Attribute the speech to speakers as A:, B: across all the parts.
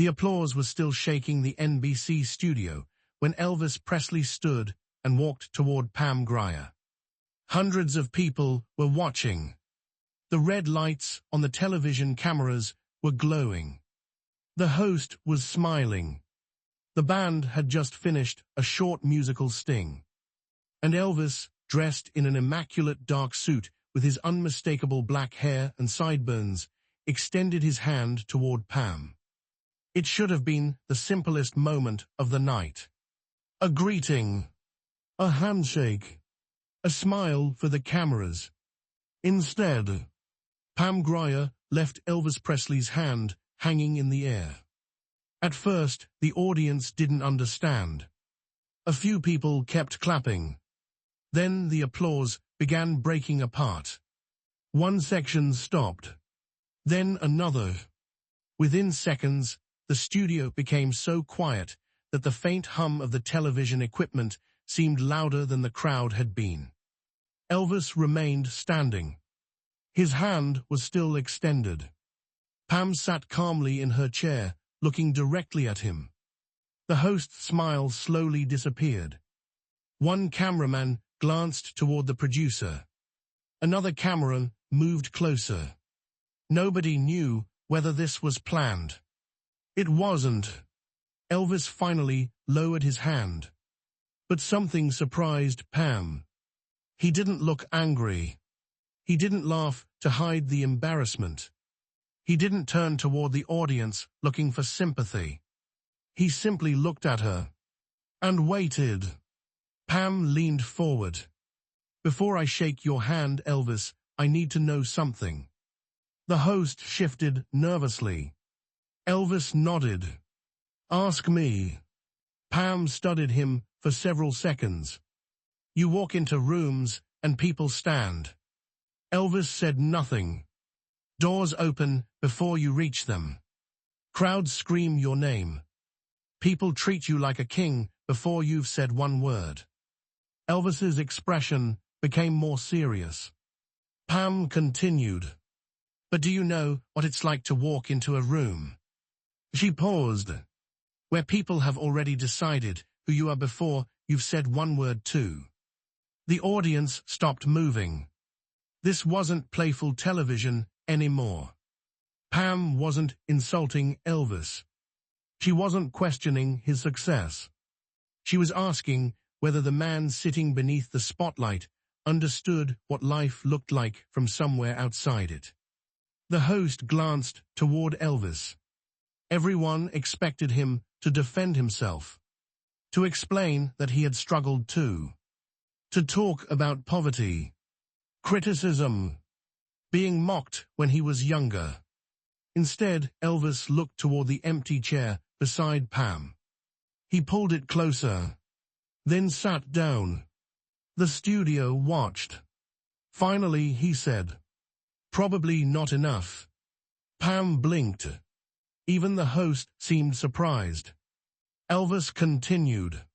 A: The applause was still shaking the NBC studio when Elvis Presley stood and walked toward Pam Grier. Hundreds of people were watching. The red lights on the television cameras were glowing. The host was smiling. The band had just finished a short musical sting. And Elvis, dressed in an immaculate dark suit with his unmistakable black hair and sideburns, extended his hand toward Pam. It should have been the simplest moment of the night. A greeting, a handshake, a smile for the cameras. Instead, Pam Grier left Elvis Presley's hand hanging in the air. At first, the audience didn't understand. A few people kept clapping. Then the applause began breaking apart. One section stopped. Then another. Within seconds, the studio became so quiet that the faint hum of the television equipment seemed louder than the crowd had been. Elvis remained standing. His hand was still extended. Pam sat calmly in her chair, looking directly at him. The host's smile slowly disappeared. One cameraman glanced toward the producer. Another cameraman moved closer. Nobody knew whether this was planned. It wasn't. Elvis finally lowered his hand. But something surprised Pam. He didn't look angry. He didn't laugh to hide the embarrassment. He didn't turn toward the audience looking for sympathy. He simply looked at her. And waited. Pam leaned forward. "Before I shake your hand, Elvis, I need to know something." The host shifted nervously. Elvis nodded. "Ask me." Pam studied him for several seconds. "You walk into rooms and people stand." Elvis said nothing. "Doors open before you reach them. Crowds scream your name. People treat you like a king before you've said one word." Elvis's expression became more serious. Pam continued. "But do you know what it's like to walk into a room?" She paused. "Where people have already decided who you are before you've said one word to." The audience stopped moving. This wasn't playful television anymore. Pam wasn't insulting Elvis. She wasn't questioning his success. She was asking whether the man sitting beneath the spotlight understood what life looked like from somewhere outside it. The host glanced toward Elvis. Everyone expected him to defend himself, to explain that he had struggled too, to talk about poverty, criticism, being mocked when he was younger. Instead, Elvis looked toward the empty chair beside Pam. He pulled it closer, then sat down. The studio watched. Finally, he said, "Probably not enough." Pam blinked. Even the host seemed surprised. Elvis continued,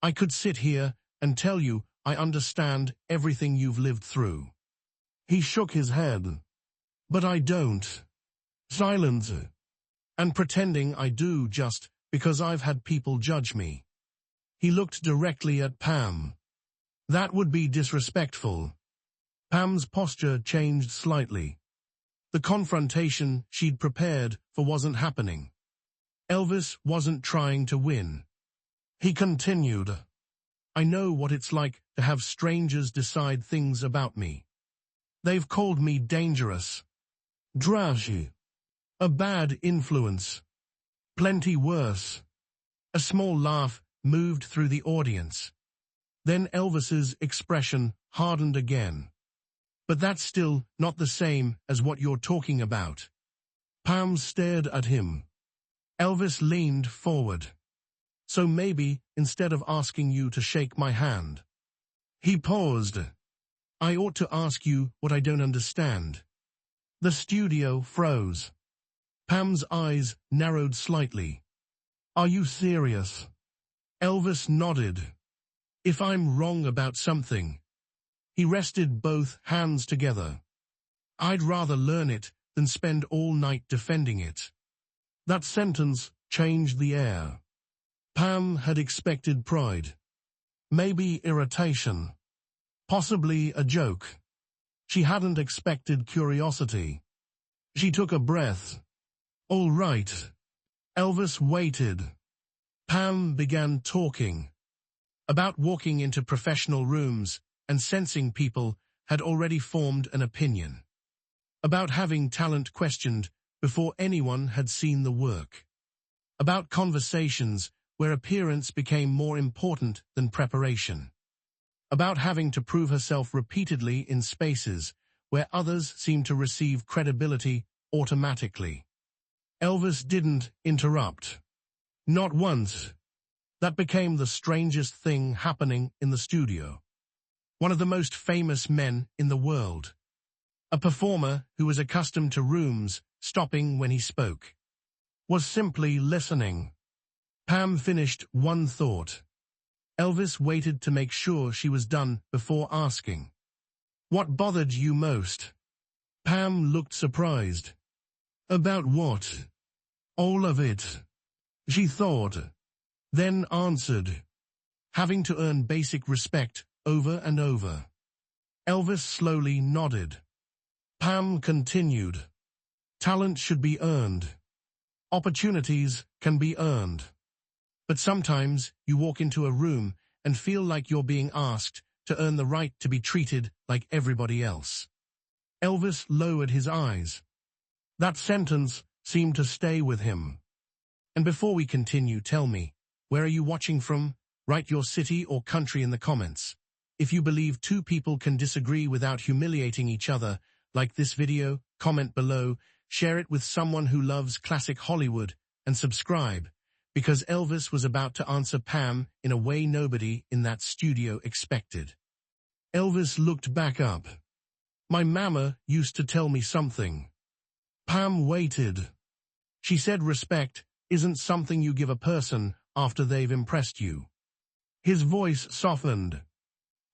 A: "I could sit here and tell you I understand everything you've lived through." He shook his head. "But I don't." Silence. "And pretending I do just because I've had people judge me." He looked directly at Pam. "That would be disrespectful." Pam's posture changed slightly. The confrontation she'd prepared for wasn't happening. Elvis wasn't trying to win. He continued, "I know what it's like to have strangers decide things about me. They've called me dangerous, trashy, a bad influence, plenty worse." A small laugh moved through the audience. Then Elvis's expression hardened again. "But that's still not the same as what you're talking about." Pam stared at him. Elvis leaned forward. "So maybe, instead of asking you to shake my hand." He paused. "I ought to ask you what I don't understand." The studio froze. Pam's eyes narrowed slightly. "Are you serious?" Elvis nodded. "If I'm wrong about something." He rested both hands together. "I'd rather learn it than spend all night defending it." That sentence changed the air. Pam had expected pride. Maybe irritation. Possibly a joke. She hadn't expected curiosity. She took a breath. All right. Elvis waited. Pam began talking. About walking into professional rooms and sensing people had already formed an opinion. About having talent questioned before anyone had seen the work. About conversations where appearance became more important than preparation. About having to prove herself repeatedly in spaces where others seemed to receive credibility automatically. Elvis didn't interrupt. Not once. That became the strangest thing happening in the studio. One of the most famous men in the world. A performer who was accustomed to rooms stopping when he spoke. Was simply listening. Pam finished one thought. Elvis waited to make sure she was done before asking. What bothered you most? Pam looked surprised. About what? All of it. She thought. Then answered. Having to earn basic respect over and over. Elvis slowly nodded. Pam continued. Talent should be earned. Opportunities can be earned. But sometimes you walk into a room and feel like you're being asked to earn the right to be treated like everybody else. Elvis lowered his eyes. That sentence seemed to stay with him. And before we continue, tell me, where are you watching from? Write your city or country in the comments. If you believe two people can disagree without humiliating each other, like this video, comment below, share it with someone who loves classic Hollywood, and subscribe, because Elvis was about to answer Pam in a way nobody in that studio expected. Elvis looked back up. My mama used to tell me something. Pam waited. She said respect isn't something you give a person after they've impressed you. His voice softened.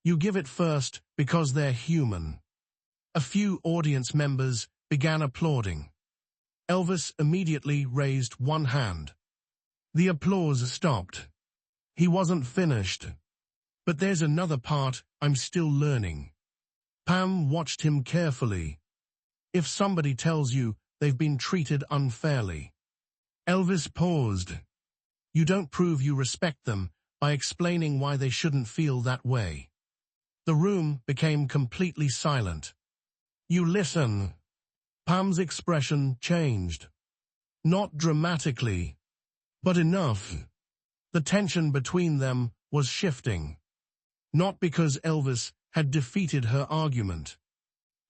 A: You give it first because they're human. A few audience members began applauding. Elvis immediately raised one hand. The applause stopped. He wasn't finished. But there's another part I'm still learning. Pam watched him carefully. If somebody tells you they've been treated unfairly. Elvis paused. You don't prove you respect them by explaining why they shouldn't feel that way. The room became completely silent. You listen. Pam's expression changed. Not dramatically, but enough. The tension between them was shifting. Not because Elvis had defeated her argument.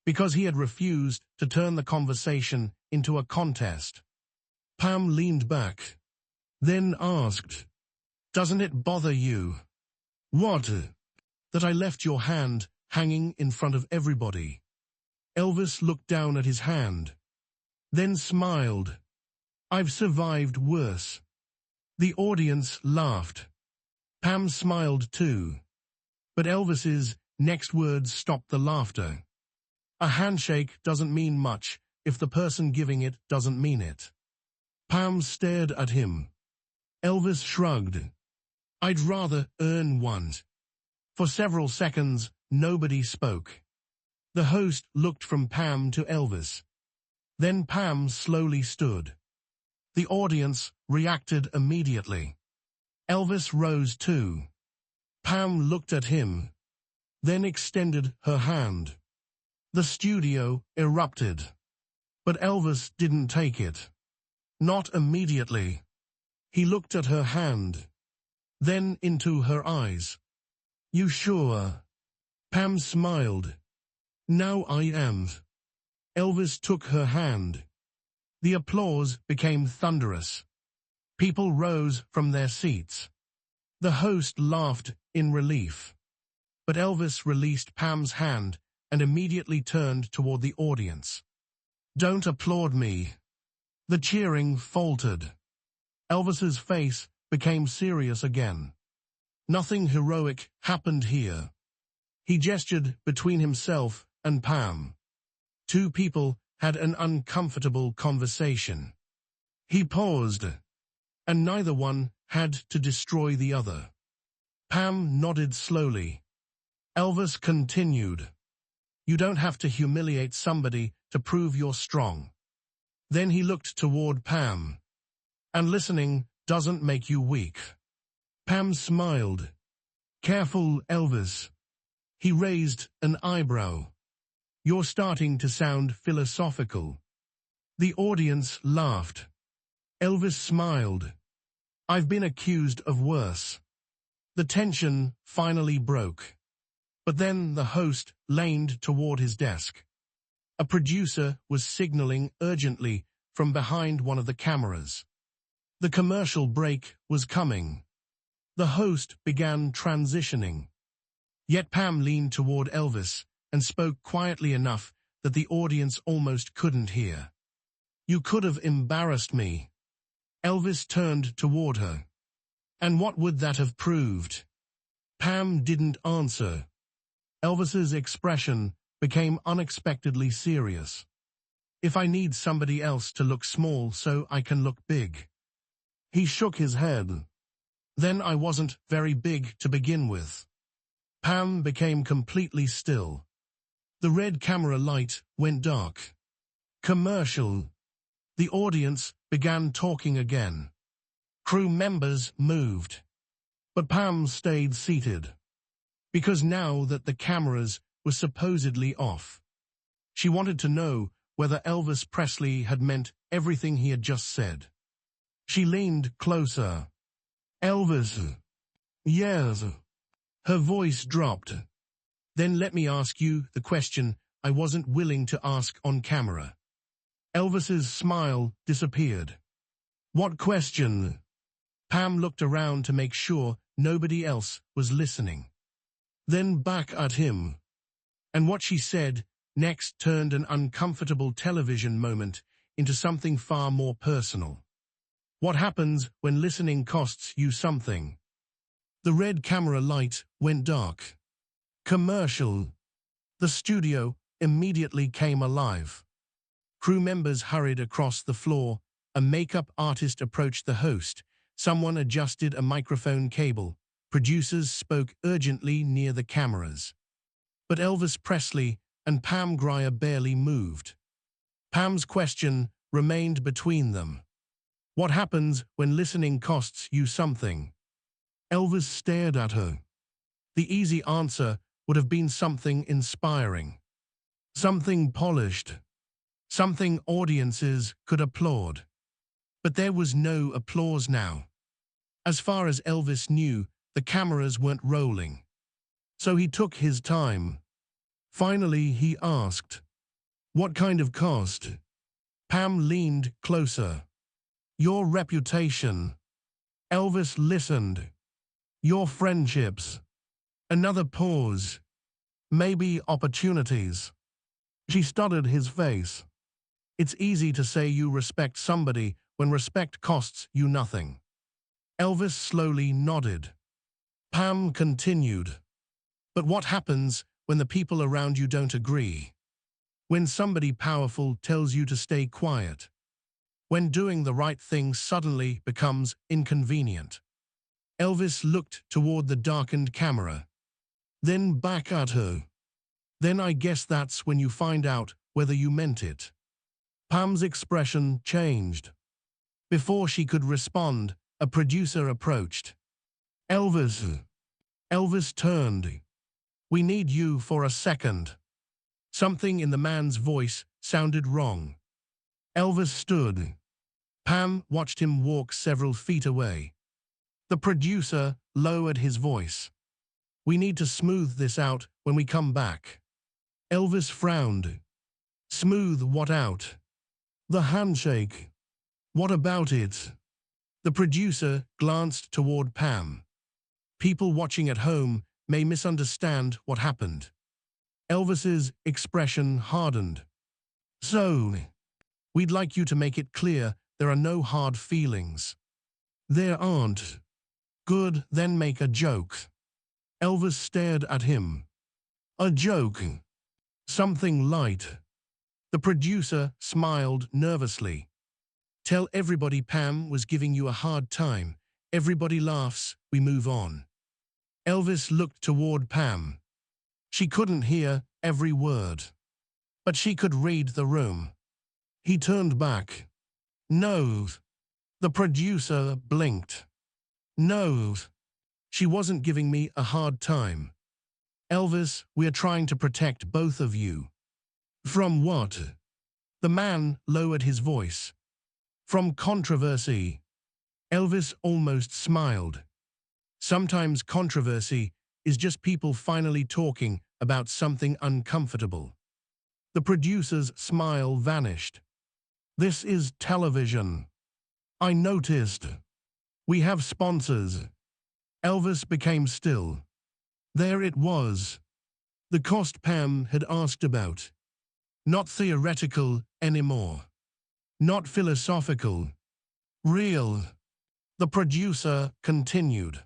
A: Because he had refused to turn the conversation into a contest. Pam leaned back, then asked, Doesn't it bother you? What? That I left your hand hanging in front of everybody. Elvis looked down at his hand, then smiled. I've survived worse. The audience laughed. Pam smiled too. But Elvis's next words stopped the laughter. A handshake doesn't mean much if the person giving it doesn't mean it. Pam stared at him. Elvis shrugged. I'd rather earn one. For several seconds, nobody spoke. The host looked from Pam to Elvis. Then Pam slowly stood. The audience reacted immediately. Elvis rose too. Pam looked at him, then extended her hand. The studio erupted. But Elvis didn't take it. Not immediately. He looked at her hand, then into her eyes. You sure? Pam smiled. Now I am. Elvis took her hand. The applause became thunderous. People rose from their seats. The host laughed in relief. But Elvis released Pam's hand and immediately turned toward the audience. Don't applaud me. The cheering faltered. Elvis's face became serious again. Nothing heroic happened here. He gestured between himself and Pam. Two people had an uncomfortable conversation. He paused, and neither one had to destroy the other. Pam nodded slowly. Elvis continued. You don't have to humiliate somebody to prove you're strong. Then he looked toward Pam. And listening doesn't make you weak. Pam smiled. Careful, Elvis. He raised an eyebrow. You're starting to sound philosophical. The audience laughed. Elvis smiled. I've been accused of worse. The tension finally broke. But then the host leaned toward his desk. A producer was signaling urgently from behind one of the cameras. The commercial break was coming. The host began transitioning. Yet Pam leaned toward Elvis and spoke quietly enough that the audience almost couldn't hear. You could have embarrassed me. Elvis turned toward her. And what would that have proved? Pam didn't answer. Elvis's expression became unexpectedly serious. If I need somebody else to look small so I can look big. He shook his head. Then I wasn't very big to begin with. Pam became completely still. The red camera light went dark. Commercial. The audience began talking again. Crew members moved. But Pam stayed seated. Because now that the cameras were supposedly off, she wanted to know whether Elvis Presley had meant everything he had just said. She leaned closer. Elvis. Yes. Her voice dropped. Then let me ask you the question I wasn't willing to ask on camera. Elvis's smile disappeared. What question? Pam looked around to make sure nobody else was listening. Then back at him. And what she said next turned an uncomfortable television moment into something far more personal. What happens when listening costs you something? The red camera light went dark. Commercial. The studio immediately came alive. Crew members hurried across the floor. A makeup artist approached the host. Someone adjusted a microphone cable. Producers spoke urgently near the cameras. But Elvis Presley and Pam Grier barely moved. Pam's question remained between them. What happens when listening costs you something? Elvis stared at her. The easy answer would have been something inspiring. Something polished. Something audiences could applaud. But there was no applause now. As far as Elvis knew, the cameras weren't rolling. So he took his time. Finally, he asked, what kind of cost? Pam leaned closer. Your reputation. Elvis listened. Your friendships. Another pause. Maybe opportunities. She studied his face. It's easy to say you respect somebody when respect costs you nothing. Elvis slowly nodded. Pam continued. But what happens when the people around you don't agree? When somebody powerful tells you to stay quiet? When doing the right thing suddenly becomes inconvenient? Elvis looked toward the darkened camera. Then back at her. Then I guess that's when you find out whether you meant it. Pam's expression changed. Before she could respond, a producer approached. Elvis. Elvis turned. We need you for a second. Something in the man's voice sounded wrong. Elvis stood. Pam watched him walk several feet away. The producer lowered his voice. We need to smooth this out when we come back. Elvis frowned. Smooth what out? The handshake. What about it? The producer glanced toward Pam. People watching at home may misunderstand what happened. Elvis's expression hardened. So, we'd like you to make it clear there are no hard feelings. There aren't. Good, then make a joke. Elvis stared at him. A joke. Something light. The producer smiled nervously. Tell everybody Pam was giving you a hard time. Everybody laughs, we move on. Elvis looked toward Pam. She couldn't hear every word, but she could read the room. He turned back. No. The producer blinked. No. She wasn't giving me a hard time. Elvis, we're trying to protect both of you. From what? The man lowered his voice. From controversy. Elvis almost smiled. Sometimes controversy is just people finally talking about something uncomfortable. The producer's smile vanished. This is television. I noticed. We have sponsors. Elvis became still. There it was. The cost Pam had asked about. Not theoretical anymore. Not philosophical. Real. The producer continued.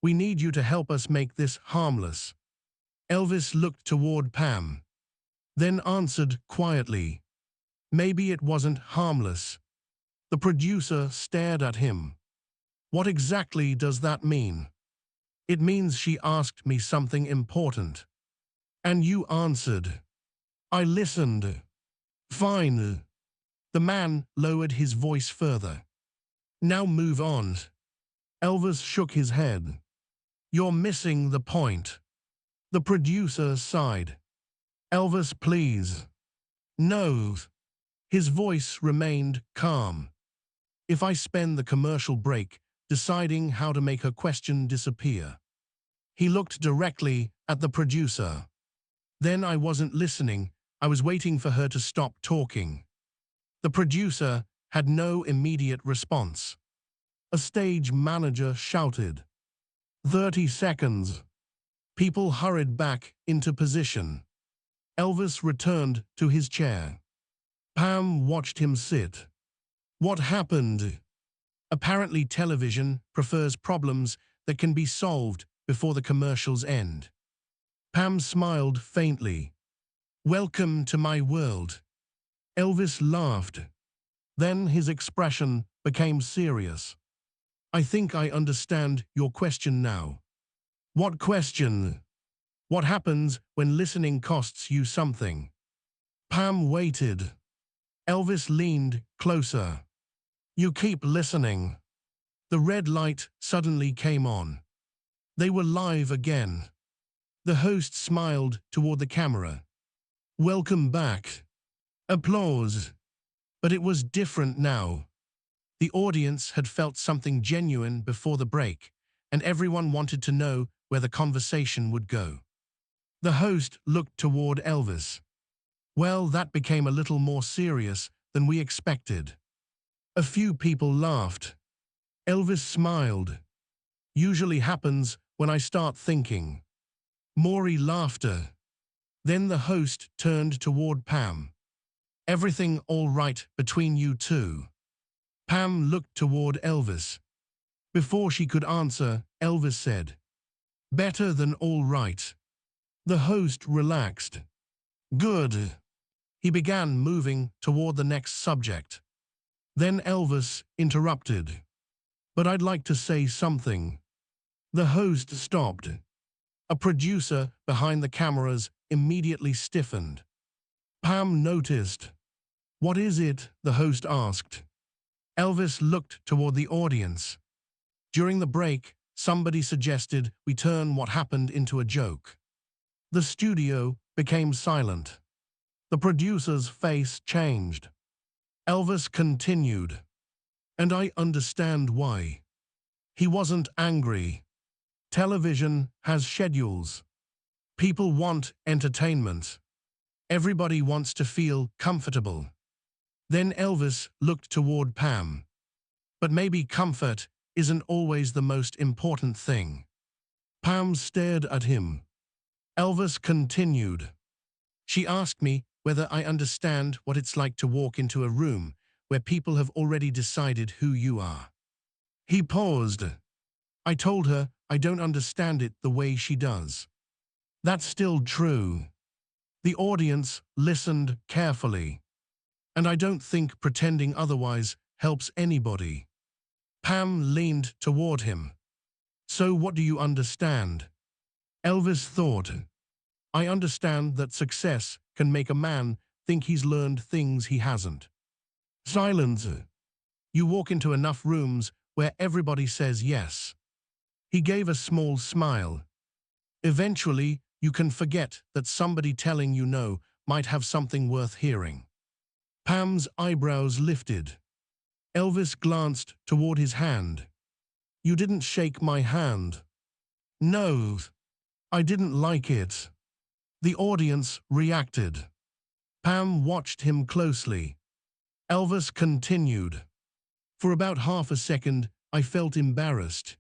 A: We need you to help us make this harmless. Elvis looked toward Pam, then answered quietly. Maybe it wasn't harmless. The producer stared at him. What exactly does that mean? It means she asked me something important. And you answered. I listened. Fine. The man lowered his voice further. Now move on. Elvis shook his head. You're missing the point. The producer sighed. Elvis, please. No. His voice remained calm. If I spend the commercial break deciding how to make her question disappear. He looked directly at the producer. Then I wasn't listening. I was waiting for her to stop talking. The producer had no immediate response. A stage manager shouted. 30 seconds. People hurried back into position. Elvis returned to his chair. Pam watched him sit. What happened? Apparently television prefers problems that can be solved before the commercials end. Pam smiled faintly. Welcome to my world. Elvis laughed. Then his expression became serious. I think I understand your question now. What question? What happens when listening costs you something? Pam waited. Elvis leaned closer. You keep listening. The red light suddenly came on. They were live again. The host smiled toward the camera. Welcome back. Applause. But it was different now. The audience had felt something genuine before the break, and everyone wanted to know where the conversation would go. The host looked toward Elvis. Well, that became a little more serious than we expected. A few people laughed. Elvis smiled. Usually happens when I start thinking. More laughter. Then the host turned toward Pam. Everything all right between you two? Pam looked toward Elvis. Before she could answer, Elvis said, better than all right. The host relaxed. Good. He began moving toward the next subject. Then Elvis interrupted. But I'd like to say something. The host stopped. A producer behind the cameras immediately stiffened. Pam noticed. What is it? The host asked. Elvis looked toward the audience. During the break, somebody suggested we turn what happened into a joke. The studio became silent. The producer's face changed. Elvis continued. And I understand why. He wasn't angry. Television has schedules. People want entertainment. Everybody wants to feel comfortable. Then Elvis looked toward Pam. But maybe comfort isn't always the most important thing. Pam stared at him. Elvis continued. She asked me whether I understand what it's like to walk into a room where people have already decided who you are. He paused. I told her I don't understand it the way she does. That's still true. The audience listened carefully. And I don't think pretending otherwise helps anybody. Pam leaned toward him. So what do you understand? Elvis thought. I understand that success can make a man think he's learned things he hasn't. Silence. You walk into enough rooms where everybody says yes. He gave a small smile. Eventually, you can forget that somebody telling you no might have something worth hearing. Pam's eyebrows lifted. Elvis glanced toward his hand. You didn't shake my hand. No, I didn't like it. The audience reacted. Pam watched him closely. Elvis continued. For about half a second, I felt embarrassed.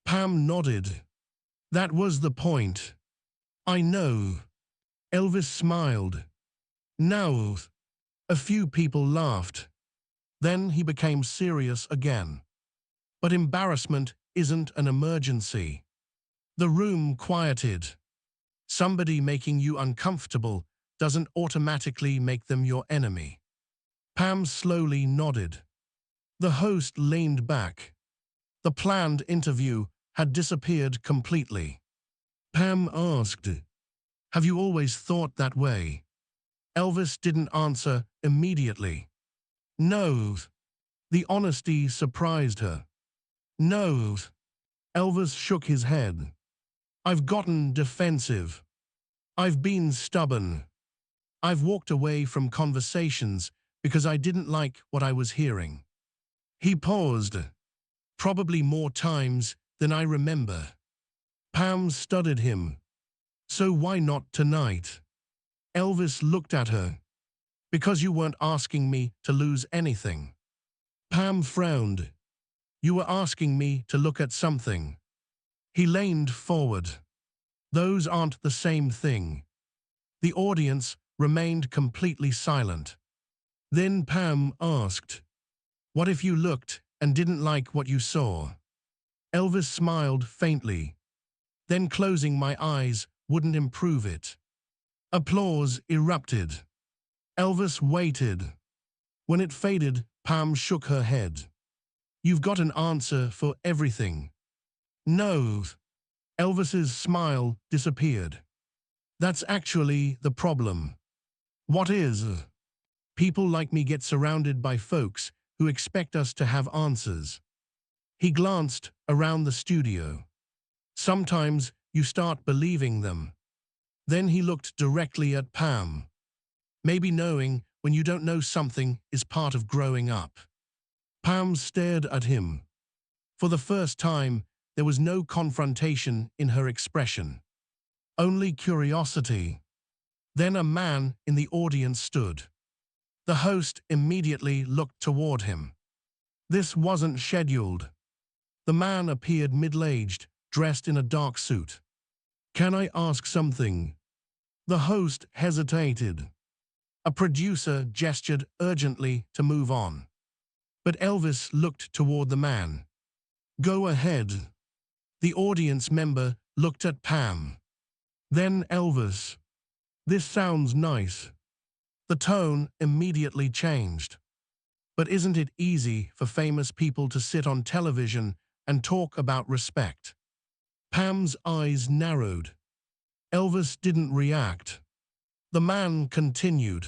A: Pam nodded. That was the point. I know. Elvis smiled. Now, a few people laughed. Then he became serious again. But embarrassment isn't an emergency. The room quieted. Somebody making you uncomfortable doesn't automatically make them your enemy. Pam slowly nodded. The host leaned back. The planned interview had disappeared completely. Pam asked, have you always thought that way? Elvis didn't answer immediately. No. The honesty surprised her. No. Elvis shook his head. I've gotten defensive. I've been stubborn. I've walked away from conversations because I didn't like what I was hearing. He paused. Probably more times than I remember. Pam studied him. So why not tonight? Elvis looked at her. Because you weren't asking me to lose anything. Pam frowned. You were asking me to look at something. He leaned forward. Those aren't the same thing. The audience remained completely silent. Then Pam asked, what if you looked and didn't like what you saw? Elvis smiled faintly. Then closing my eyes wouldn't improve it. Applause erupted. Elvis waited. When it faded, Pam shook her head. You've got an answer for everything. No. Elvis's smile disappeared. That's actually the problem. What is? People like me get surrounded by folks who expect us to have answers. He glanced around the studio. Sometimes you start believing them. Then he looked directly at Pam. Maybe knowing when you don't know something is part of growing up. Pam stared at him. For the first time, there was no confrontation in her expression. Only curiosity. Then a man in the audience stood. The host immediately looked toward him. This wasn't scheduled. The man appeared middle-aged, dressed in a dark suit. Can I ask something? The host hesitated. A producer gestured urgently to move on. But Elvis looked toward the man. Go ahead. The audience member looked at Pam. Then Elvis. This sounds nice. The tone immediately changed. But isn't it easy for famous people to sit on television and talk about respect? Pam's eyes narrowed. Elvis didn't react. The man continued.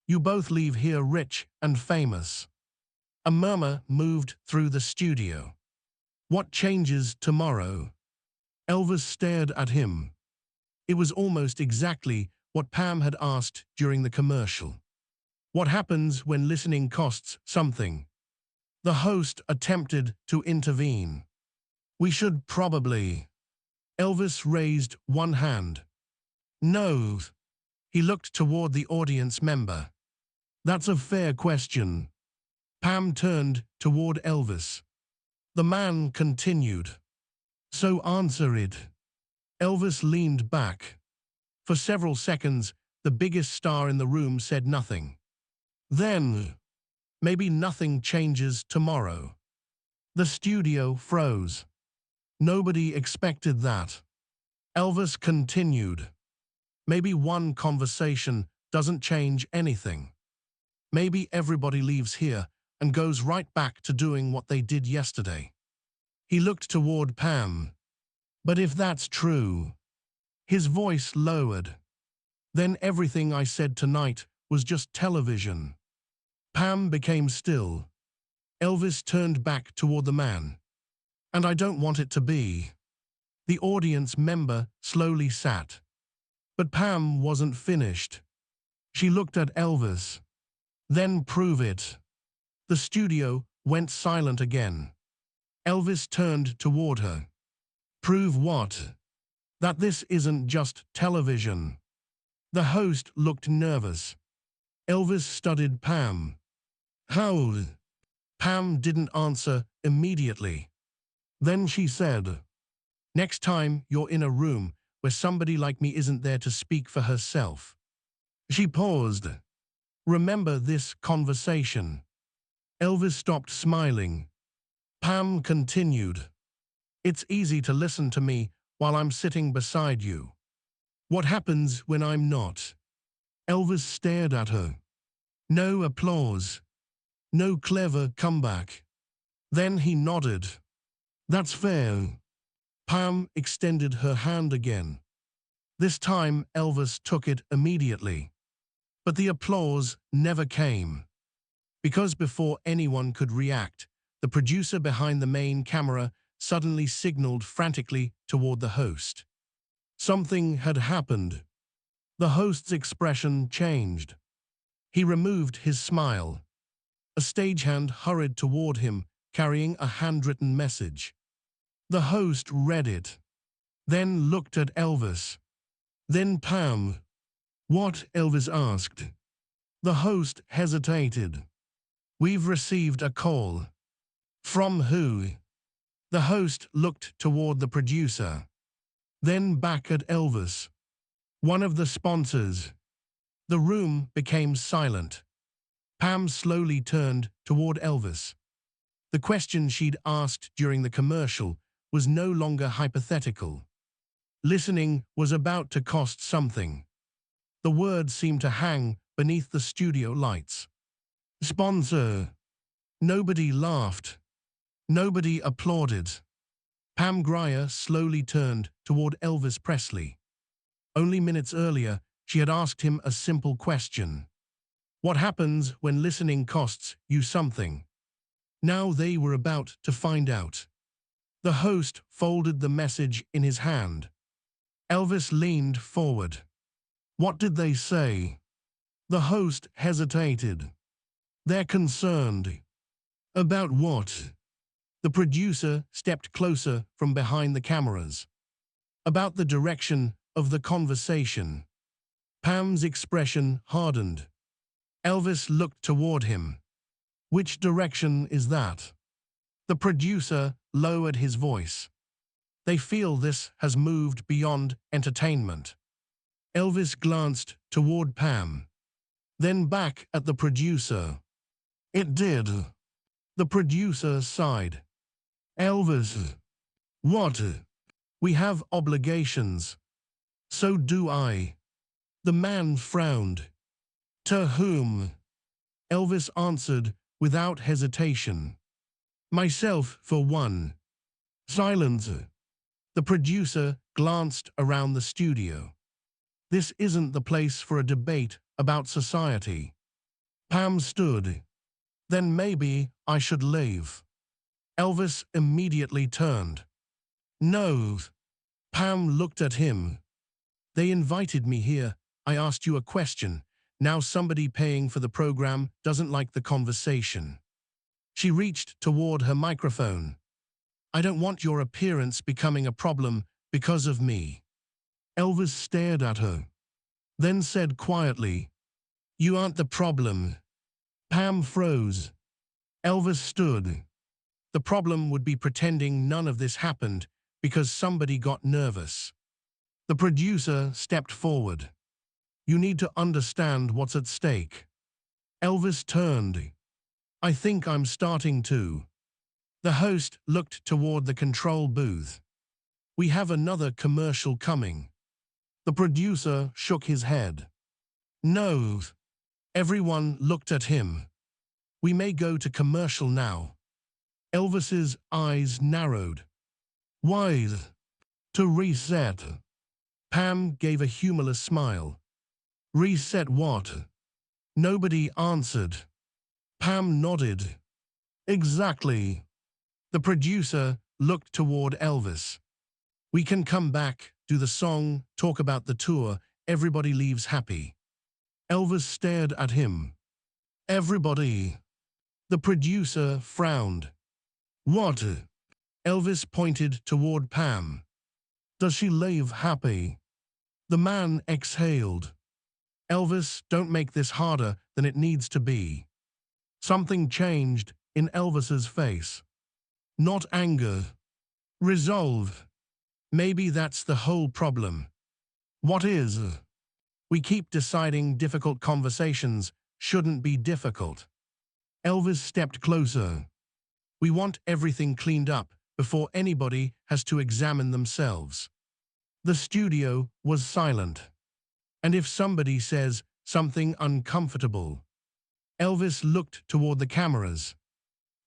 A: You both leave here rich and famous. A murmur moved through the studio. What changes tomorrow? Elvis stared at him. It was almost exactly what Pam had asked during the commercial. What happens when listening costs something? The host attempted to intervene. We should probably. Elvis raised one hand. No. He looked toward the audience member. That's a fair question. Pam turned toward Elvis. The man continued. So answer it. Elvis leaned back. For several seconds, the biggest star in the room said nothing. Then, maybe nothing changes tomorrow. The studio froze. Nobody expected that. Elvis continued. Maybe one conversation doesn't change anything. Maybe everybody leaves here and goes right back to doing what they did yesterday. He looked toward Pam. But if that's true, his voice lowered. Then everything I said tonight was just television. Pam became still. Elvis turned back toward the man. And I don't want it to be. The audience member slowly sat. But Pam wasn't finished. She looked at Elvis. Then prove it. The studio went silent again. Elvis turned toward her. Prove what? That this isn't just television. The host looked nervous. Elvis studied Pam. How? Pam didn't answer immediately. Then she said, next time you're in a room where somebody like me isn't there to speak for herself. She paused. Remember this conversation. Elvis stopped smiling. Pam continued. It's easy to listen to me while I'm sitting beside you. What happens when I'm not? Elvis stared at her. No applause. No clever comeback. Then he nodded. That's fair. Pam extended her hand again. This time Elvis took it immediately. But the applause never came. Because before anyone could react, the producer behind the main camera suddenly signaled frantically toward the host. Something had happened. The host's expression changed. He removed his smile. A stagehand hurried toward him, carrying a handwritten message. The host read it, then looked at Elvis. Then Pam. What? Elvis asked. The host hesitated. We've received a call. From who? The host looked toward the producer. Then back at Elvis. One of the sponsors. The room became silent. Pam slowly turned toward Elvis. The question she'd asked during the commercial was no longer hypothetical. Listening was about to cost something. The words seemed to hang beneath the studio lights. Sponsor. Nobody laughed. Nobody applauded. Pam Grier slowly turned toward Elvis Presley. Only minutes earlier, she had asked him a simple question. What happens when listening costs you something? Now they were about to find out. The host folded the message in his hand. Elvis leaned forward. What did they say? The host hesitated. They're concerned. About what? The producer stepped closer from behind the cameras. About the direction of the conversation. Pam's expression hardened. Elvis looked toward him. Which direction is that? The producer lowered his voice. They feel this has moved beyond entertainment. Elvis glanced toward Pam. Then back at the producer. It did. The producer sighed. Elvis. What? We have obligations. So do I. The man frowned. To whom? Elvis answered without hesitation. Myself, for one. Silence. The producer glanced around the studio. This isn't the place for a debate about society. Pam stood. Then maybe I should leave. Elvis immediately turned. No. Pam looked at him. They invited me here. I asked you a question. Now somebody paying for the program doesn't like the conversation. She reached toward her microphone. I don't want your appearance becoming a problem because of me. Elvis stared at her. Then said quietly, You aren't the problem. Pam froze. Elvis stood. The problem would be pretending none of this happened because somebody got nervous. The producer stepped forward. You need to understand what's at stake. Elvis turned. I think I'm starting to. The host looked toward the control booth. We have another commercial coming. The producer shook his head. No. Everyone looked at him. We may go to commercial now. Elvis's eyes narrowed. Why? To reset. Pam gave a humorless smile. Reset what? Nobody answered. Pam nodded. Exactly. The producer looked toward Elvis. We can come back, do the song, talk about the tour, everybody leaves happy. Elvis stared at him. Everybody. The producer frowned. What? Elvis pointed toward Pam. Does she leave happy? The man exhaled. Elvis, don't make this harder than it needs to be. Something changed in Elvis's face. Not anger. Resolve. Maybe that's the whole problem. What is? We keep deciding difficult conversations shouldn't be difficult. Elvis stepped closer. We want everything cleaned up before anybody has to examine themselves. The studio was silent. And if somebody says something uncomfortable, Elvis looked toward the cameras.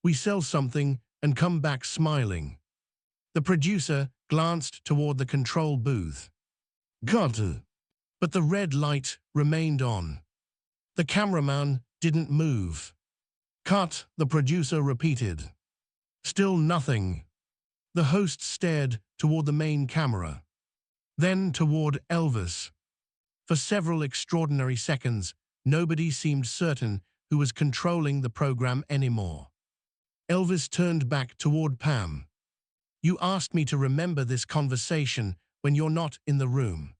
A: We sell something and come back smiling. The producer glanced toward the control booth. Got it. But the red light remained on. The cameraman didn't move. Cut, the producer repeated. Still nothing. The host stared toward the main camera, then toward Elvis. For several extraordinary seconds, nobody seemed certain who was controlling the program anymore. Elvis turned back toward Pam. You asked me to remember this conversation when you're not in the room.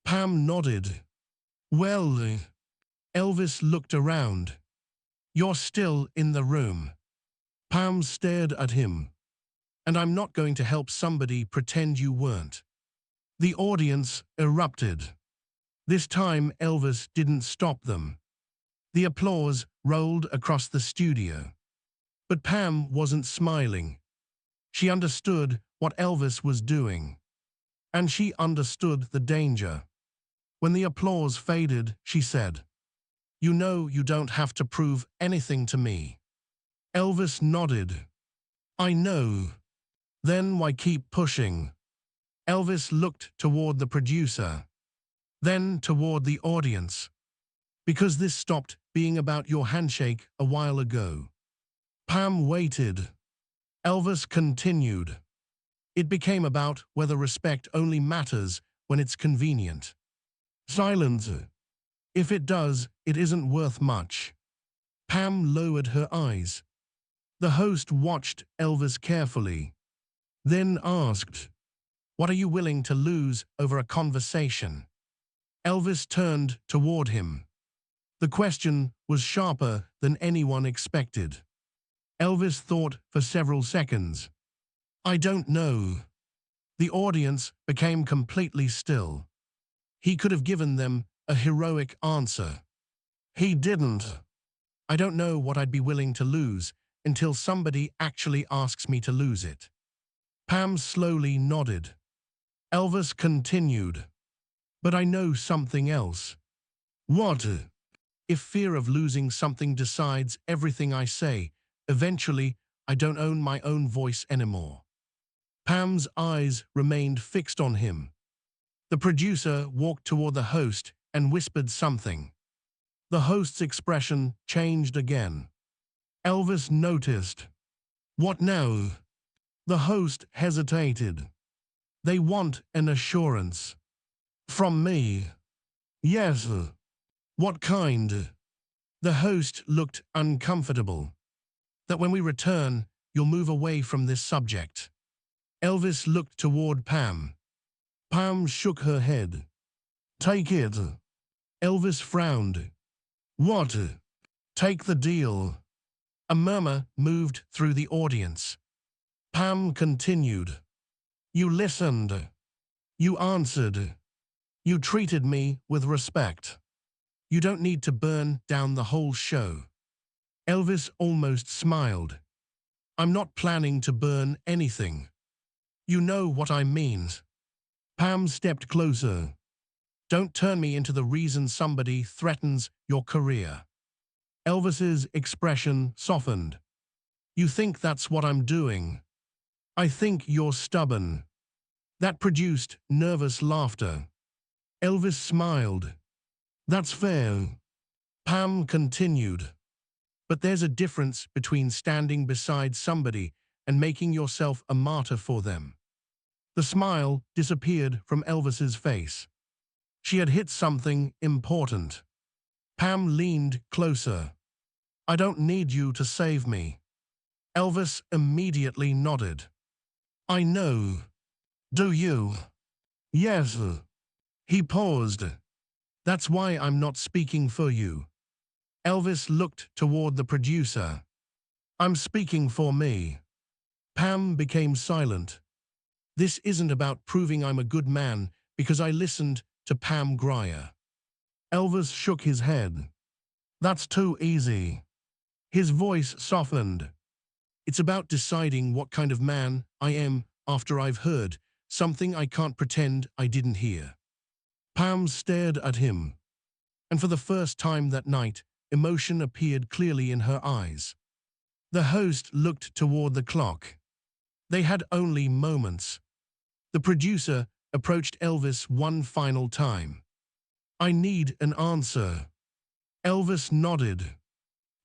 A: Pam nodded. Well, Elvis looked around. You're still in the room. Pam stared at him. And I'm not going to help somebody pretend you weren't. The audience erupted. This time Elvis didn't stop them. The applause rolled across the studio. But Pam wasn't smiling. She understood what Elvis was doing. And she understood the danger. When the applause faded, she said, You know you don't have to prove anything to me. Elvis nodded. I know. Then why keep pushing? Elvis looked toward the producer, then toward the audience. Because this stopped being about your handshake a while ago. Pam waited. Elvis continued. It became about whether respect only matters when it's convenient. Silence. If it does, it isn't worth much. Pam lowered her eyes. The host watched Elvis carefully, then asked, What are you willing to lose over a conversation? Elvis turned toward him. The question was sharper than anyone expected. Elvis thought for several seconds. I don't know. The audience became completely still. He could have given them a heroic answer. He didn't. I don't know what I'd be willing to lose until somebody actually asks me to lose it. Pam slowly nodded. Elvis continued. But I know something else. What? If fear of losing something decides everything I say, eventually I don't own my own voice anymore. Pam's eyes remained fixed on him. The producer walked toward the host and whispered something. The host's expression changed again. Elvis noticed. What now? The host hesitated. They want an assurance. From me. Yes. What kind? The host looked uncomfortable. That when we return, you'll move away from this subject. Elvis looked toward Pam. Pam shook her head. Take it. Elvis frowned. What? Take the deal. A murmur moved through the audience. Pam continued. You listened. You answered. You treated me with respect. You don't need to burn down the whole show. Elvis almost smiled. I'm not planning to burn anything. You know what I mean. Pam stepped closer. Don't turn me into the reason somebody threatens your career. Elvis's expression softened. You think that's what I'm doing? I think you're stubborn. That produced nervous laughter. Elvis smiled. That's fair. Pam continued. But there's a difference between standing beside somebody and making yourself a martyr for them. The smile disappeared from Elvis's face. She had hit something important. Pam leaned closer. I don't need you to save me. Elvis immediately nodded. I know. Do you? Yes. He paused. That's why I'm not speaking for you. Elvis looked toward the producer. I'm speaking for me. Pam became silent. This isn't about proving I'm a good man because I listened to Pam Grier. Elvis shook his head. That's too easy. His voice softened. It's about deciding what kind of man I am after I've heard something I can't pretend I didn't hear. Pam stared at him, and for the first time that night, emotion appeared clearly in her eyes. The host looked toward the clock. They had only moments. The producer approached Elvis one final time. I need an answer. Elvis nodded.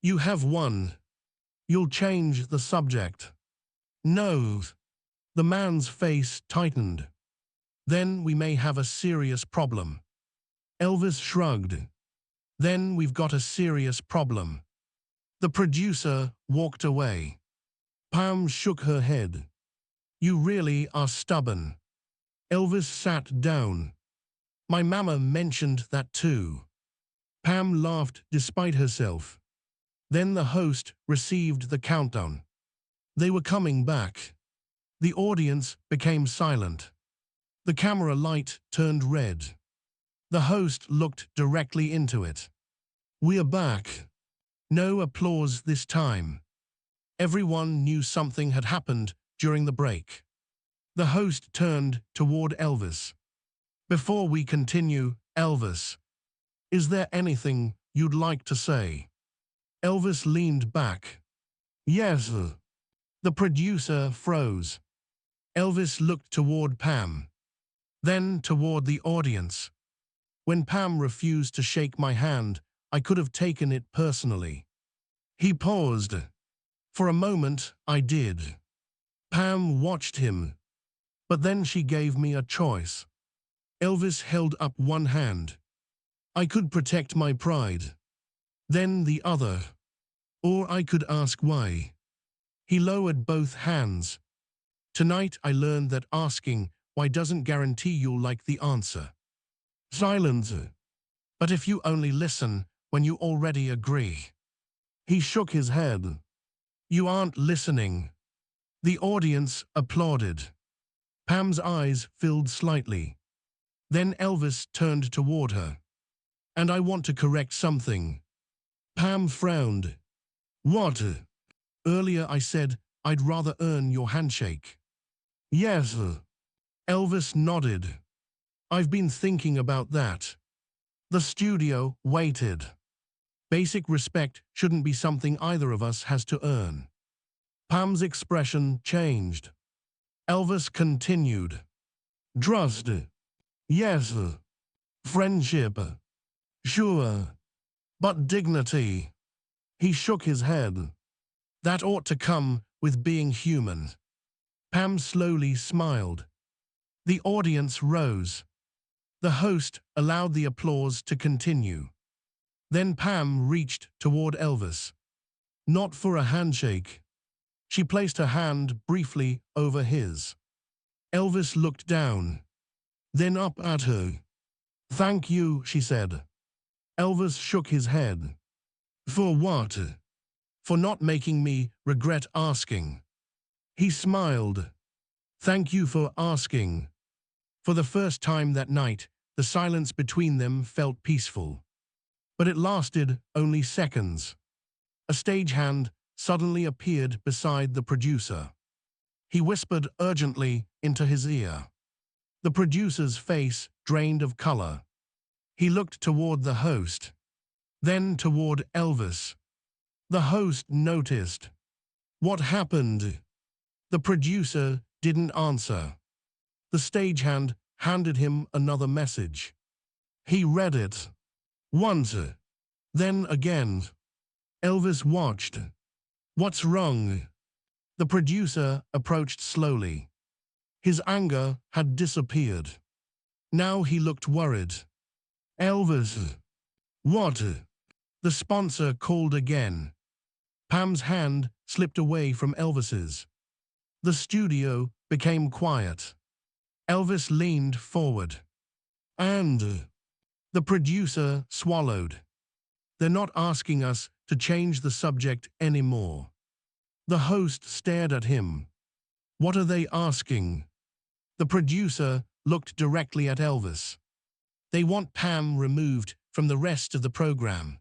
A: You have one. You'll change the subject. No. The man's face tightened. Then we may have a serious problem. Elvis shrugged. Then we've got a serious problem. The producer walked away. Pam shook her head. You really are stubborn. Elvis sat down. My mama mentioned that too. Pam laughed despite herself. Then the host received the countdown. They were coming back. The audience became silent. The camera light turned red. The host looked directly into it. We're back. No applause this time. Everyone knew something had happened during the break. The host turned toward Elvis. Before we continue, Elvis, is there anything you'd like to say? Elvis leaned back. Yes. The producer froze. Elvis looked toward Pam, then toward the audience. When Pam refused to shake my hand, I could have taken it personally. He paused. For a moment, I did. Pam watched him. But then she gave me a choice. Elvis held up one hand. I could protect my pride. Then the other. Or I could ask why. He lowered both hands. Tonight I learned that asking why doesn't guarantee you'll like the answer. Silence. But if you only listen when you already agree. He shook his head. You aren't listening. The audience applauded. Pam's eyes filled slightly. Then Elvis turned toward her. And I want to correct something. Pam frowned. What? Earlier I said I'd rather earn your handshake. Yes. Elvis nodded. I've been thinking about that. The studio waited. Basic respect shouldn't be something either of us has to earn. Pam's expression changed. Elvis continued. Trust. Yes. Friendship. Sure. But dignity. He shook his head. That ought to come with being human. Pam slowly smiled. The audience rose. The host allowed the applause to continue. Then Pam reached toward Elvis. Not for a handshake. She placed her hand briefly over his. Elvis looked down, then up at her. Thank you, she said. Elvis shook his head. For what? For not making me regret asking. He smiled. Thank you for asking. For the first time that night, the silence between them felt peaceful. But it lasted only seconds. A stagehand suddenly appeared beside the producer. He whispered urgently into his ear. The producer's face drained of color. He looked toward the host, then toward Elvis. The host noticed. What happened? The producer didn't answer. The stagehand handed him another message. He read it. Once, then again. Elvis watched. What's wrong? The producer approached slowly. His anger had disappeared. Now he looked worried. Elvis. What? The sponsor called again. Pam's hand slipped away from Elvis's. The studio became quiet. Elvis leaned forward. And the producer swallowed. They're not asking us to change the subject anymore. The host stared at him. What are they asking? The producer looked directly at Elvis. They want Pam removed from the rest of the program.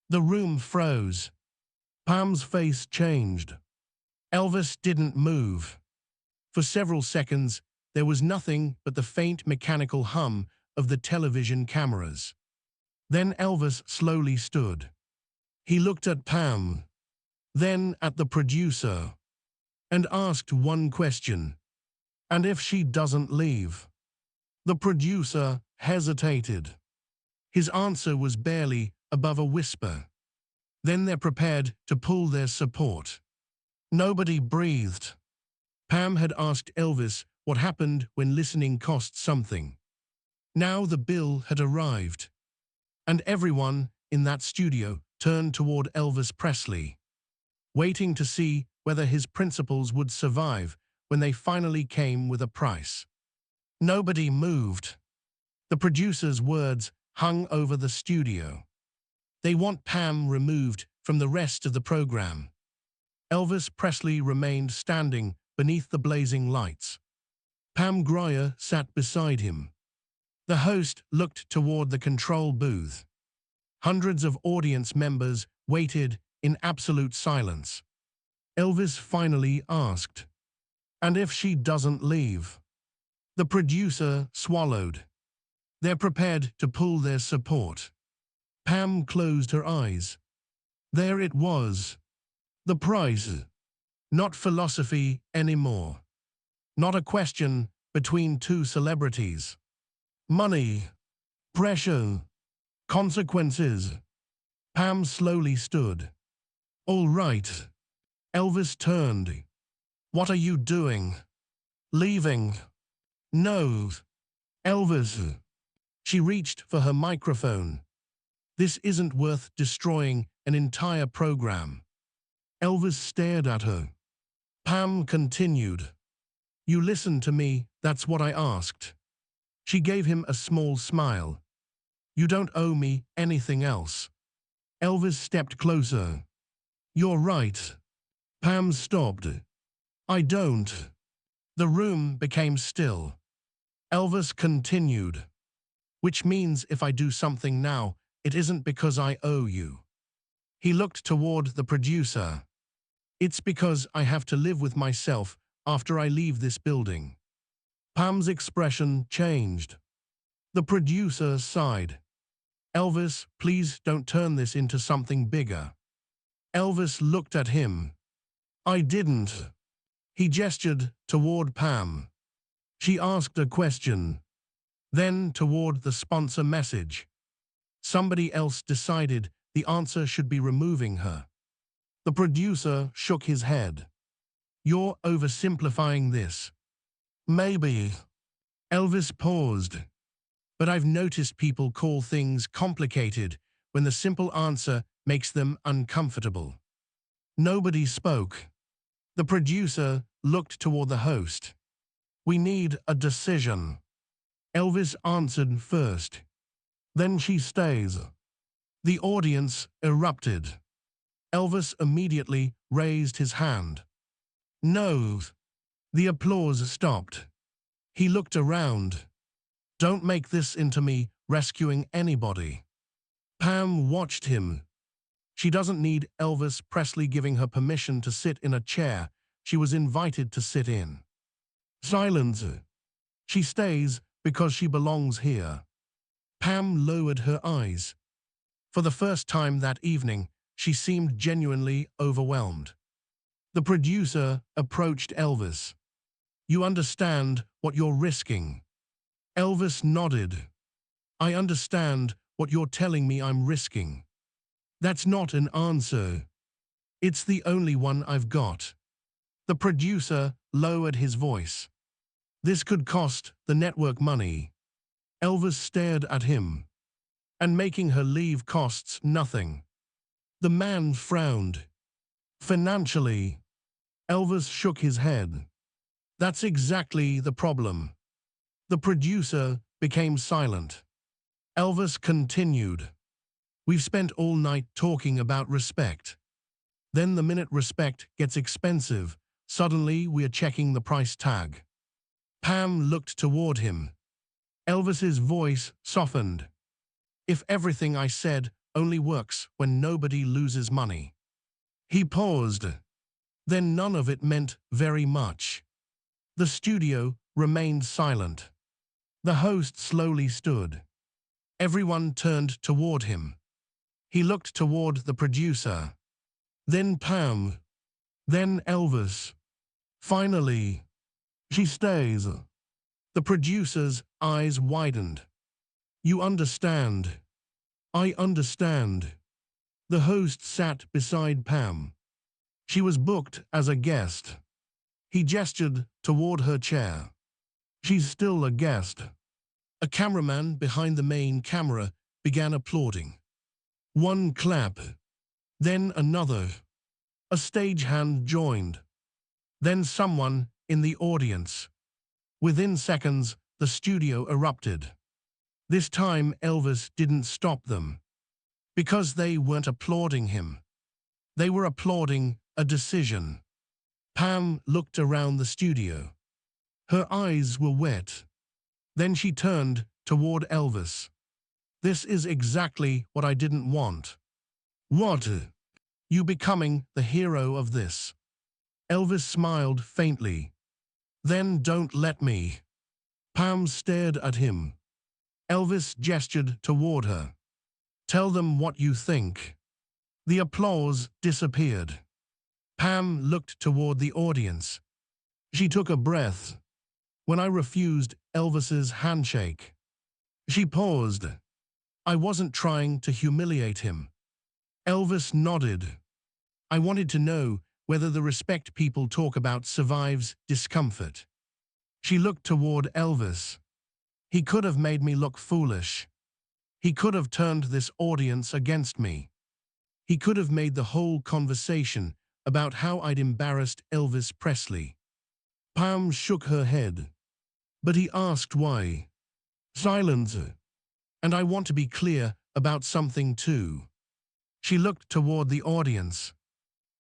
A: The room froze. Pam's face changed. Elvis didn't move. For several seconds, there was nothing but the faint mechanical hum of the television cameras. Then Elvis slowly stood. He looked at Pam, then at the producer, and asked one question. And if she doesn't leave? The producer hesitated. His answer was barely above a whisper. Then they're prepared to pull their support. Nobody breathed. Pam had asked Elvis what happened when listening cost something. Now the bill had arrived. And everyone in that studio turned toward Elvis Presley, waiting to see whether his principles would survive when they finally came with a price. Nobody moved. The producer's words hung over the studio. They want Pam removed from the rest of the program. Elvis Presley remained standing beneath the blazing lights. Pam Grier sat beside him. The host looked toward the control booth. Hundreds of audience members waited in absolute silence. Elvis finally asked, "And if she doesn't leave?" The producer swallowed. They're prepared to pull their support. Pam closed her eyes. There it was. The prize. Not philosophy anymore. Not a question between two celebrities. Money. Pressure. Consequences. Pam slowly stood. All right. Elvis turned. What are you doing? Leaving. No. Elvis. She reached for her microphone. This isn't worth destroying an entire program. Elvis stared at her. Pam continued. You listened to me, that's what I asked. She gave him a small smile. You don't owe me anything else. Elvis stepped closer. You're right. Pam stopped. I don't. The room became still. Elvis continued. Which means if I do something now, it isn't because I owe you. He looked toward the producer. It's because I have to live with myself after I leave this building. Pam's expression changed. The producer sighed. Elvis, please don't turn this into something bigger. Elvis looked at him. I didn't. He gestured toward Pam. She asked a question. Then toward the sponsor message. Somebody else decided the answer should be removing her. The producer shook his head. You're oversimplifying this. Maybe. Elvis paused. But I've noticed people call things complicated when the simple answer makes them uncomfortable. Nobody spoke. The producer looked toward the host. We need a decision. Elvis answered first. Then she stays. The audience erupted. Elvis immediately raised his hand. No. The applause stopped. He looked around. Don't make this into me rescuing anybody. Pam watched him. She doesn't need Elvis Presley giving her permission to sit in a chair she was invited to sit in. Silence. She stays because she belongs here. Pam lowered her eyes. For the first time that evening, she seemed genuinely overwhelmed. The producer approached Elvis. "You understand what you're risking?" Elvis nodded. "I understand what you're telling me I'm risking. That's not an answer. It's the only one I've got." The producer lowered his voice. "This could cost the network money." Elvis stared at him. "And making her leave costs nothing." The man frowned. "Financially." Elvis shook his head. "That's exactly the problem." The producer became silent. Elvis continued. "We've spent all night talking about respect. Then the minute respect gets expensive, suddenly we are checking the price tag." Pam looked toward him. Elvis's voice softened. "If everything I said only works when nobody loses money." He paused. "Then none of it meant very much." The studio remained silent. The host slowly stood. Everyone turned toward him. He looked toward the producer. Then Pam. Then Elvis. Finally, "She stays." The producer's eyes widened. "You understand." "I understand." The host sat beside Pam. She was booked as a guest. He gestured toward her chair. "She's still a guest." A cameraman behind the main camera began applauding. One clap. Then another. A stagehand joined. Then someone in the audience. Within seconds, the studio erupted. This time Elvis didn't stop them. Because they weren't applauding him. They were applauding a decision. Pam looked around the studio. Her eyes were wet. Then she turned toward Elvis. "This is exactly what I didn't want." "What?" "You becoming the hero of this." Elvis smiled faintly. "Then don't let me." Pam stared at him. Elvis gestured toward her. "Tell them what you think." The applause disappeared. Pam looked toward the audience. She took a breath. "When I refused Elvis's handshake." She paused. "I wasn't trying to humiliate him." Elvis nodded. "I wanted to know whether the respect people talk about survives discomfort." She looked toward Elvis. "He could have made me look foolish. He could have turned this audience against me. He could have made the whole conversation about how I'd embarrassed Elvis Presley." Pam shook her head. "But he asked why." Silence. "And I want to be clear about something too." She looked toward the audience.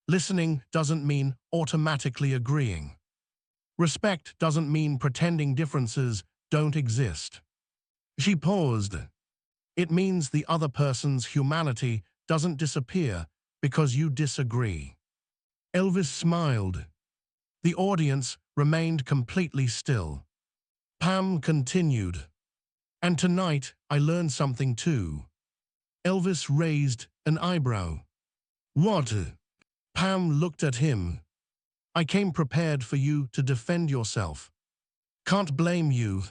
A: "Listening doesn't mean automatically agreeing. Respect doesn't mean pretending differences don't exist." She paused. "It means the other person's humanity doesn't disappear because you disagree." Elvis smiled. The audience remained completely still. Pam continued. "And tonight I learned something too." Elvis raised an eyebrow. "What?" Pam looked at him. "I came prepared for you to defend yourself. Can't blame you."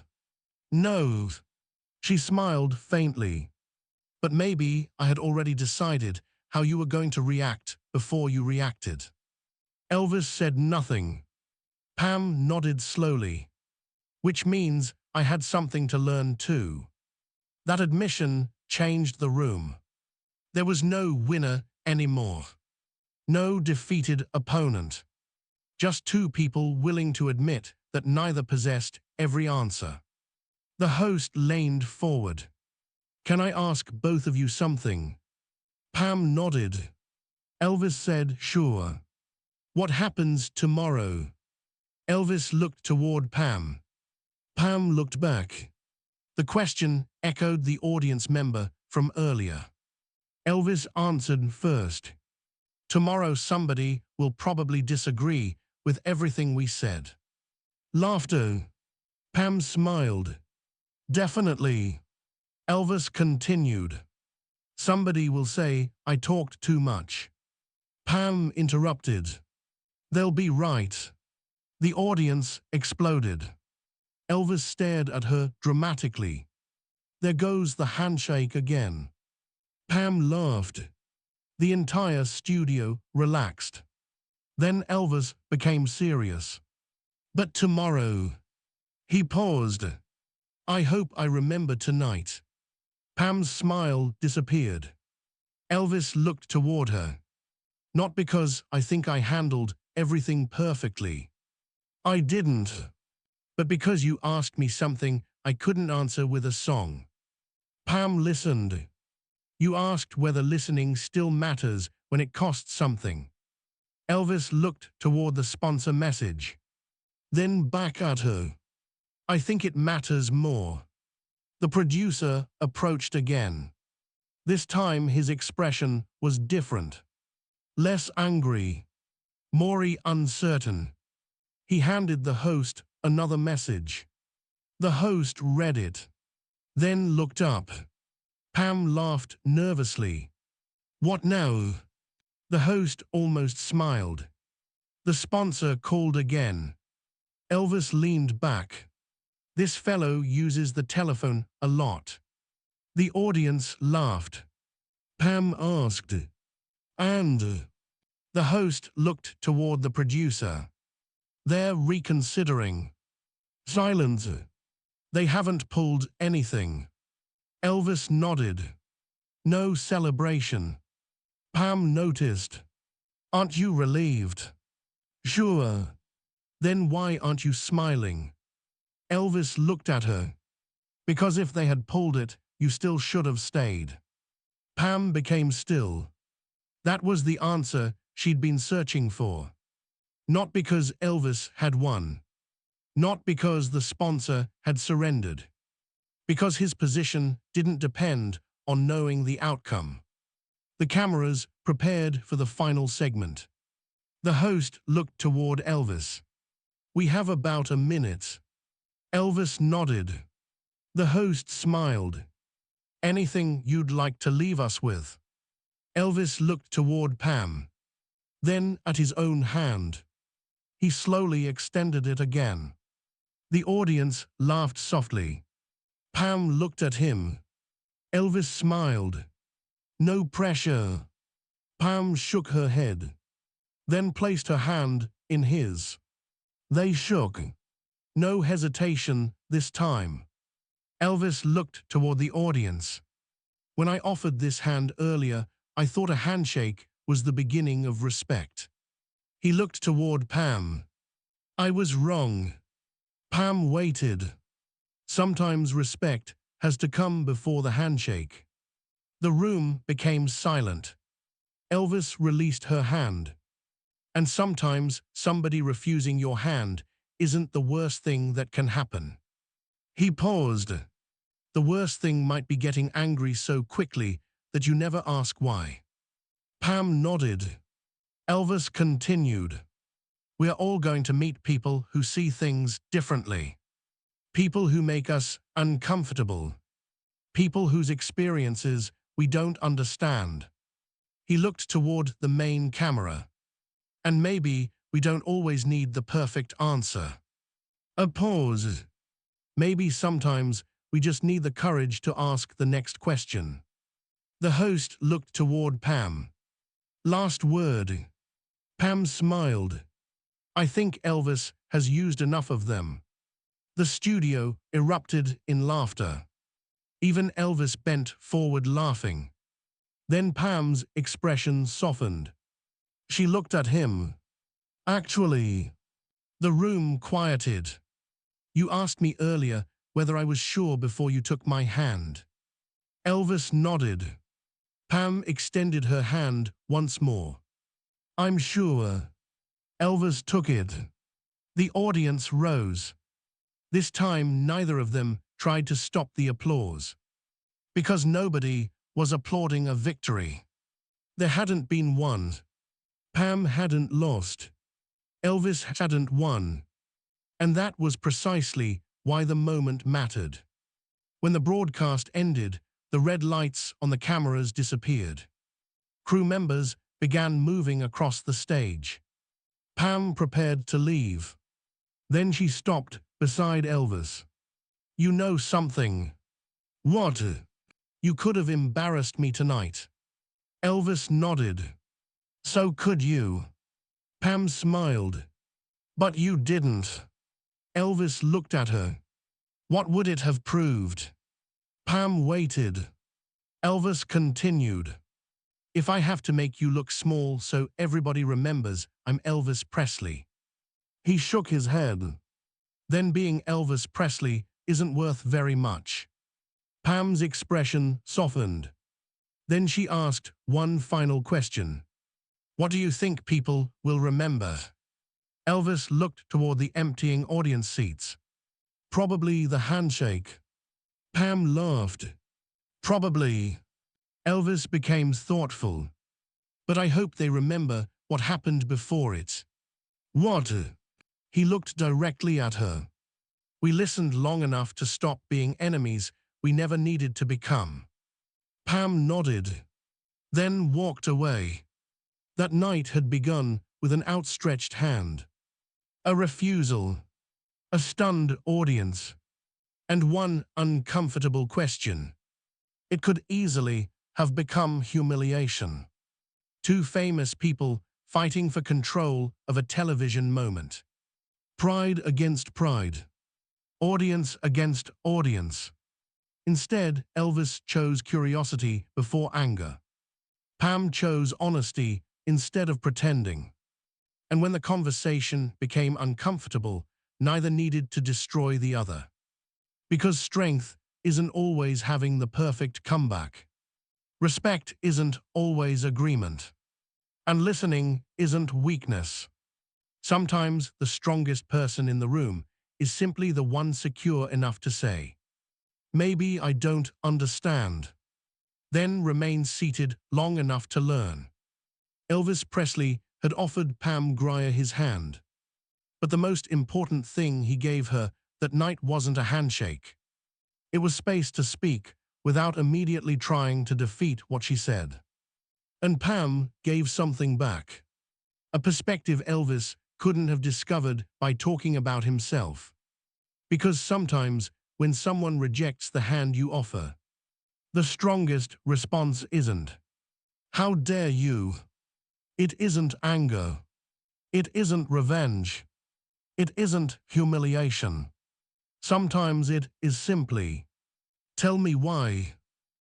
A: "No." She smiled faintly. "But maybe I had already decided how you were going to react before you reacted." Elvis said nothing. Pam nodded slowly. "Which means I had something to learn too." That admission changed the room. There was no winner anymore. No defeated opponent. Just two people willing to admit that neither possessed every answer. The host leaned forward. "Can I ask both of you something?" Pam nodded. Elvis said, "Sure." "What happens tomorrow?" Elvis looked toward Pam. Pam looked back. The question echoed the audience member from earlier. Elvis answered first. "Tomorrow somebody will probably disagree with everything we said." Laughter. Pam smiled. "Definitely." Elvis continued. Somebody will say, I talked too much. Pam interrupted. They'll be right. The audience exploded. Elvis stared at her dramatically. There goes the handshake again. Pam laughed. The entire studio relaxed. Then Elvis became serious. But tomorrow. He paused. I hope I remember tonight. Pam's smile disappeared. Elvis looked toward her. Not because I think I handled everything perfectly. I didn't. But because you asked me something I couldn't answer with a song. Pam listened. You asked whether listening still matters when it costs something. Elvis looked toward the sponsor message. Then back at her. I think it matters more. The producer approached again. This time his expression was different. Less angry. More uncertain. He handed the host another message. The host read it. Then looked up. Pam laughed nervously. What now? The host almost smiled. The sponsor called again. Elvis leaned back. This fellow uses the telephone a lot. The audience laughed. Pam asked, and? The host looked toward the producer. They're reconsidering. Silence. They haven't pulled anything. Elvis nodded. No celebration. Pam noticed. Aren't you relieved? Sure. Then why aren't you smiling? Elvis looked at her. Because if they had pulled it, you still should have stayed. Pam became still. That was the answer she'd been searching for. Not because Elvis had won. Not because the sponsor had surrendered. Because his position didn't depend on knowing the outcome. The cameras prepared for the final segment. The host looked toward Elvis. We have about a minute. Elvis nodded. The host smiled. Anything you'd like to leave us with? Elvis looked toward Pam. Then at his own hand. He slowly extended it again. The audience laughed softly. Pam looked at him. Elvis smiled. No pressure. Pam shook her head. Then placed her hand in his. They shook. No hesitation this time. Elvis looked toward the audience. When I offered this hand earlier, I thought a handshake was the beginning of respect. He looked toward Pam. I was wrong. Pam waited. Sometimes respect has to come before the handshake. The room became silent. Elvis released her hand. And sometimes somebody refusing your hand isn't the worst thing that can happen. He paused. The worst thing might be getting angry so quickly that you never ask why. Pam nodded. Elvis continued. We're all going to meet people who see things differently. People who make us uncomfortable. People whose experiences we don't understand. He looked toward the main camera. And maybe we don't always need the perfect answer. A pause. Maybe sometimes we just need the courage to ask the next question. The host looked toward Pam. Last word. Pam smiled. I think Elvis has used enough of them. The studio erupted in laughter. Even Elvis bent forward laughing. Then Pam's expression softened. She looked at him. Actually, the room quieted. You asked me earlier whether I was sure before you took my hand. Elvis nodded. Pam extended her hand once more. I'm sure. Elvis took it. The audience rose. This time neither of them tried to stop the applause. Because nobody was applauding a victory. There hadn't been one. Pam hadn't lost. Elvis hadn't won. And that was precisely why the moment mattered. When the broadcast ended, the red lights on the cameras disappeared. Crew members began moving across the stage. Pam prepared to leave. Then she stopped beside Elvis. "You know something." "What?" "You could have embarrassed me tonight." Elvis nodded. "So could you." Pam smiled. "But you didn't." Elvis looked at her. "What would it have proved?" Pam waited. Elvis continued. "If I have to make you look small so everybody remembers I'm Elvis Presley." He shook his head. "Then being Elvis Presley isn't worth very much." Pam's expression softened. Then she asked one final question. "What do you think people will remember?" Elvis looked toward the emptying audience seats. "Probably the handshake." Pam laughed. "Probably." Elvis became thoughtful. "But I hope they remember what happened before it." "What?" He looked directly at her. "We listened long enough to stop being enemies we never needed to become." Pam nodded, then walked away. That night had begun with an outstretched hand, a refusal, a stunned audience, and one uncomfortable question. It could easily have become humiliation. Two famous people fighting for control of a television moment. Pride against pride. Audience against audience. Instead, Elvis chose curiosity before anger. Pam chose honesty instead of pretending. And when the conversation became uncomfortable, neither needed to destroy the other. Because strength isn't always having the perfect comeback. Respect isn't always agreement. And listening isn't weakness. Sometimes the strongest person in the room is simply the one secure enough to say, "Maybe I don't understand." Then remain seated long enough to learn. Elvis Presley had offered Pam Grier his hand. But the most important thing he gave her that night wasn't a handshake. It was space to speak without immediately trying to defeat what she said. And Pam gave something back. A perspective Elvis couldn't have discovered by talking about himself. Because sometimes, when someone rejects the hand you offer, the strongest response isn't, "How dare you?" It isn't anger. It isn't revenge. It isn't humiliation. Sometimes it is simply, "Tell me why."